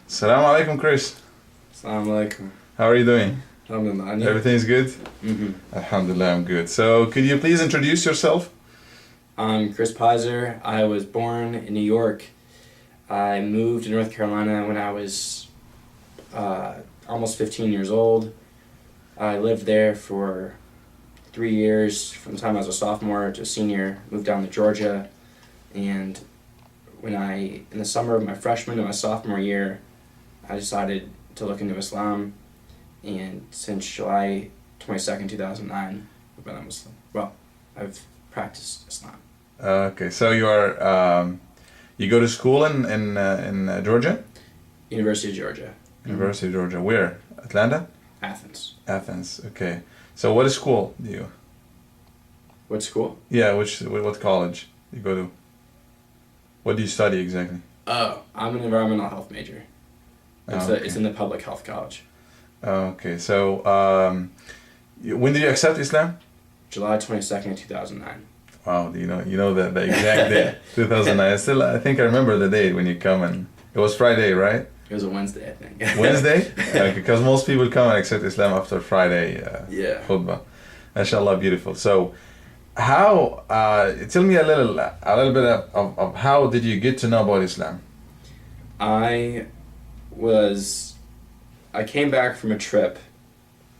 Assalamu alaikum, Chris. Assalamu alaikum. How are you doing? Alhamdulillah. Everything's good? Mm-hmm. Alhamdulillah, I'm good. So, could you please introduce yourself? I'm Chris Pizer. I was born in New York. I moved to North Carolina when I was almost 15 years old. I lived there for 3 years, from the time I was a sophomore to a senior. Moved down to Georgia, and in the summer of my freshman and my sophomore year, I decided to look into Islam, and since July 22nd, 2009, I've been a Muslim. Well, I've practiced Islam. Okay, so you go to school in Georgia? University of Georgia. University of Georgia. Where? Atlanta? Athens. Athens, okay. So what school do you? What school? Yeah, what college you go to? What do you study exactly? Oh, I'm an environmental health major. It's in the public health college. Okay, so when did you accept Islam? July 22nd, 2009. Wow, you know the exact date, 2009. I think I remember the date when you come and it was Friday, right? It was a Wednesday, I think. Wednesday? Because most people come and accept Islam after Friday Yeah. khutbah. MashaAllah, beautiful. So, how? Tell me a little bit of how did you get to know about Islam? I came back from a trip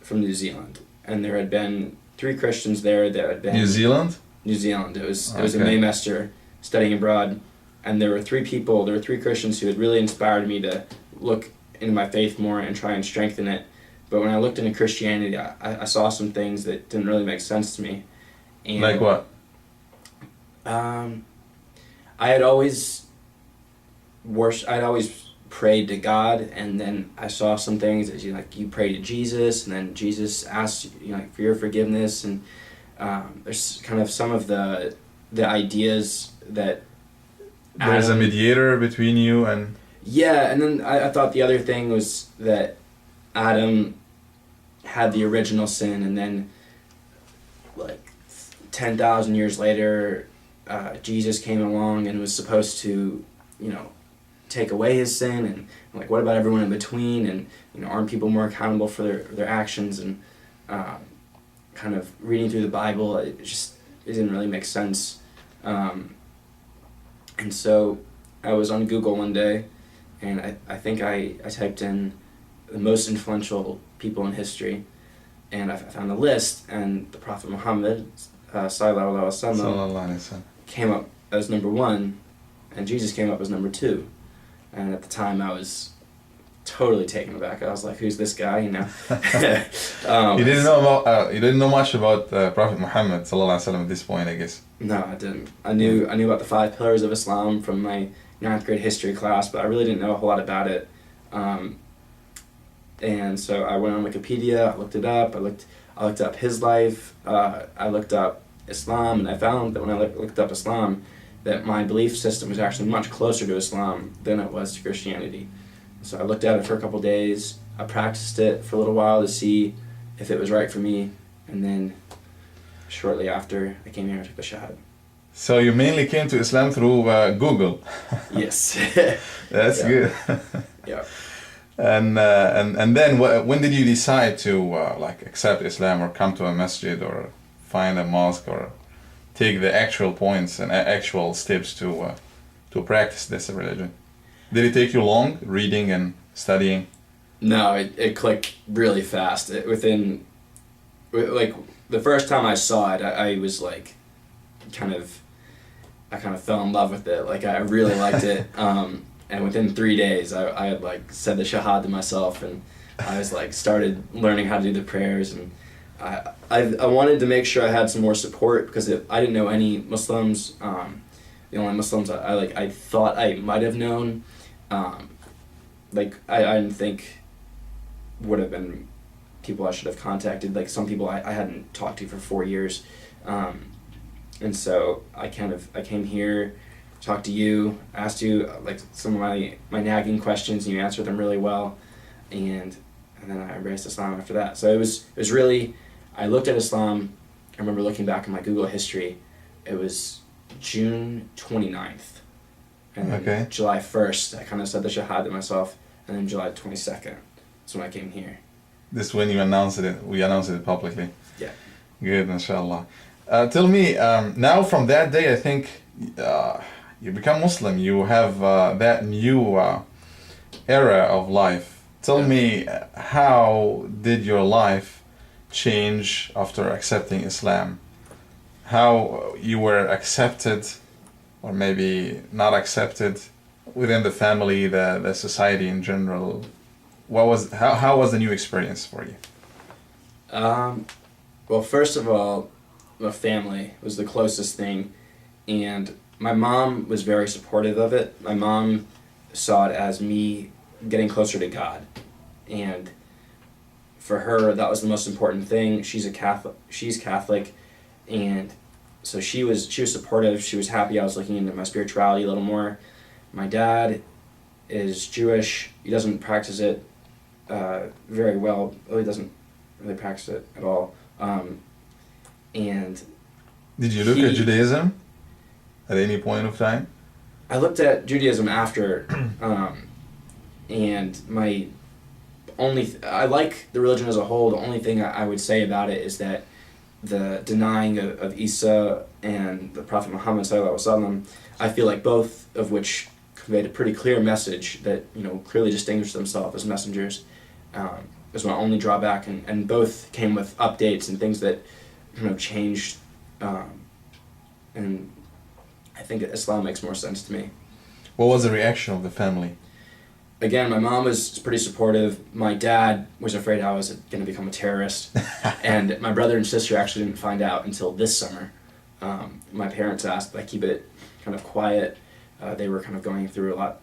from New Zealand, and there had been 3 Christians there that had been... New Zealand? New Zealand. It was a Maymester studying abroad, and there were 3 Christians who had really inspired me to look into my faith more and try and strengthen it. But when I looked into Christianity, I saw some things that didn't really make sense to me. And, like what? I had always prayed to God, and then I saw some things that you pray to Jesus, and then Jesus asks for your forgiveness, and there's kind of some of the ideas that there's a mediator between you and... Yeah, and then I thought the other thing was that Adam had the original sin, and then 10,000 years later, Jesus came along and was supposed to, take away his sin, and what about everyone in between, and aren't people more accountable for their actions? And kind of reading through the Bible, it didn't really make sense. And so I was on Google one day, and I think I typed in the most influential people in history, and I found a list, and the Prophet Muhammad sallallahu alaihi wasallam came up as number 1, and Jesus came up as number 2. And at the time, I was totally taken aback. I was like, "Who's this guy?" You didn't know much about Prophet Muhammad sallallahu alaihi wasallam at this point, I guess. No, I didn't. I knew about the 5 pillars of Islam from my 9th grade history class, but I really didn't know a whole lot about it. And so I went on Wikipedia. I looked it up. I looked up his life. I looked up Islam, and I found that when I looked up Islam, that my belief system was actually much closer to Islam than it was to Christianity. So I looked at it for a couple days. I practiced it for a little while to see if it was right for me, and then shortly after, I came here and took the Shahada. So you mainly came to Islam through Google. Yes. That's good. Yeah. And then when did you decide to accept Islam or come to a masjid or find a mosque or take the actual points and actual steps to practice this religion? Did it take you long reading and studying? No, it clicked really fast. Within the first time I saw it, I was kind of fell in love with it. I really liked it. And within 3 days, I had said the Shahad to myself, and I was started learning how to do the prayers, and I wanted to make sure I had some more support, because I didn't know any Muslims. The only Muslims I thought I might have known, I didn't think would have been people I should have contacted. Some people I hadn't talked to for 4 years, and so I came here, talked to you, asked you some of my nagging questions, and you answered them really well, and then I embraced Islam after that. So it was really, I looked at Islam. I remember looking back in my Google history. It was June 29th, and then July 1st, I kind of said the Shahad to myself, and then July 22nd. That's when I came here. This when you announced it. We announced it publicly. Yeah. Good, inshallah. Tell me, now from that day, I think you become Muslim. You have that new era of life. Tell me, how did your life change after accepting Islam? How you were accepted, or maybe not accepted, within the family, the society in general? How was the new experience for you? Well, first of all, the family was the closest thing, and my mom was very supportive of it. My mom saw it as me getting closer to God, and for her, that was the most important thing. She's Catholic, and so she was supportive. She was happy I was looking into my spirituality a little more. My dad is Jewish. He doesn't practice it very well. Well, he doesn't really practice it at all. And did you look at Judaism at any point of time? I looked at Judaism after, and I like the religion as a whole. The only thing I would say about it is that the denying of Isa and the Prophet Muhammad ﷺ, I feel like both of which conveyed a pretty clear message that, clearly distinguished themselves as messengers, is my only drawback, and both came with updates and things that changed, and I think Islam makes more sense to me. What was the reaction of the family? Again, my mom was pretty supportive. My dad was afraid I was going to become a terrorist, and my brother and sister actually didn't find out until this summer. My parents asked that I keep it kind of quiet. They were kind of going through a lot,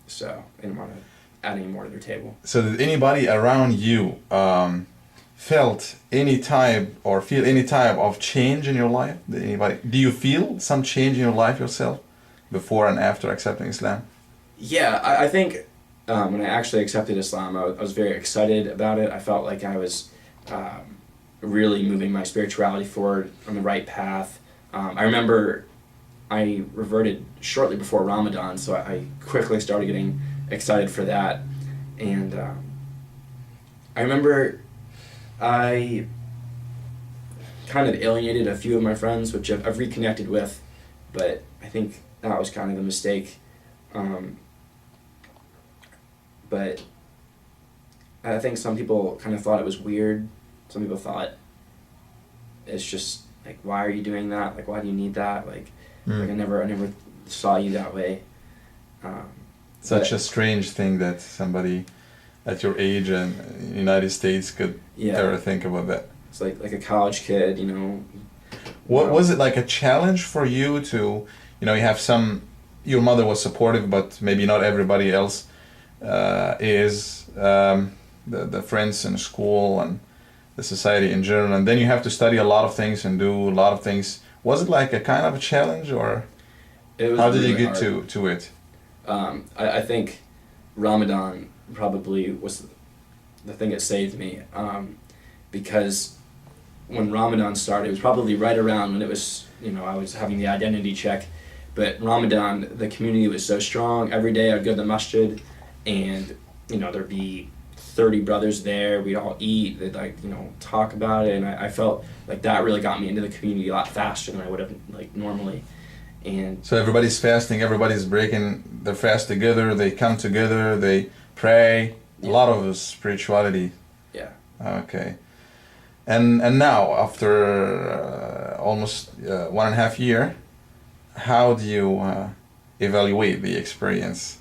so I didn't want to add any more to their table. So did anybody around you felt any type or feel any type of change in your life? Do you feel some change in your life yourself before and after accepting Islam? Yeah, I think when I actually accepted Islam, I was very excited about it. I felt like I was really moving my spirituality forward on the right path. I remember I reverted shortly before Ramadan, so I quickly started getting excited for that. And I remember I kind of alienated a few of my friends, which I've reconnected with, but I think that was kind of a mistake. But I think some people kind of thought it was weird. Some people thought it's just like, why are you doing that? Like, why do you need that? Like I never saw you that way. Such a strange thing that somebody at your age and in the United States could ever think about that. It's like a college kid, What was it like a challenge for you to, you have your mother was supportive, but maybe not everybody else is, the friends in school and the society in general, and then you have to study a lot of things and do a lot of things. Was it like a kind of a challenge, or how did you get to it? I think Ramadan probably was the thing that saved me, because when Ramadan started, it was probably right around when it was, I was having the identity check, but Ramadan, the community was so strong. Every day I'd go to the masjid, and there'd be 30 brothers there. We'd all eat. They'd talk about it, and I felt like that really got me into the community a lot faster than I would have normally. And so everybody's fasting. Everybody's breaking their fast together. They come together. They pray. Yeah. A lot of spirituality. Yeah. Okay. And now after almost 1.5 years, how do you evaluate the experience?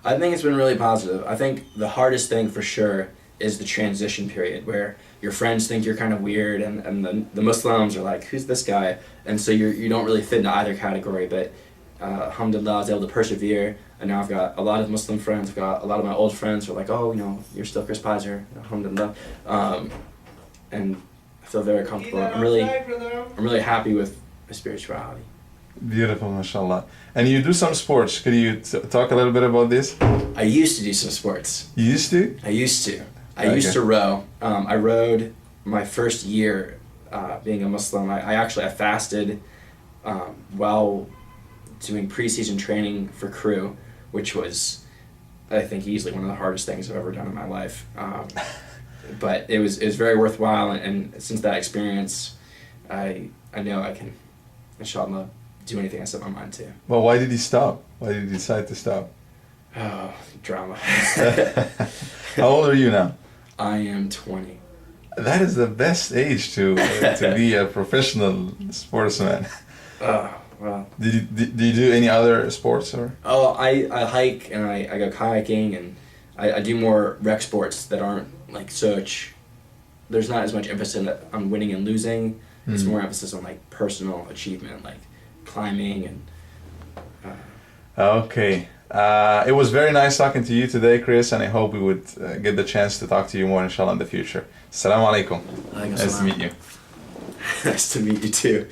I think it's been really positive. I think the hardest thing for sure is the transition period, where your friends think you're kind of weird, and the Muslims are like, who's this guy? And so you don't really fit into either category, but alhamdulillah, I was able to persevere, and now I've got a lot of Muslim friends. I've got a lot of my old friends who are like, oh, you're still Chris Pizer, alhamdulillah. And I feel very comfortable. I'm really happy with my spirituality. Beautiful, mashallah. And you do some sports. Could you talk a little bit about this? I used to do some sports. You used to? I used to row. I rowed my first year being a Muslim. I fasted while doing preseason training for crew, which was I think easily one of the hardest things I've ever done in my life. But it was very worthwhile, and since that experience, I know I can, inshallah, do anything I set my mind to. Well, why did you stop? Why did you decide to stop? Oh, drama. How old are you now? I am 20. That is the best age to be a professional sportsman. Oh, well. Do you do any other sports or? Oh, I hike and I go kayaking, and I do more rec sports that aren't like such. There's not as much emphasis on winning and losing. It's more emphasis on like personal achievement, like climbing and. Okay. It was very nice talking to you today, Chris, and I hope we would get the chance to talk to you more, inshallah, in the future. Assalamu alaikum. Nice to meet you. Nice to meet you too.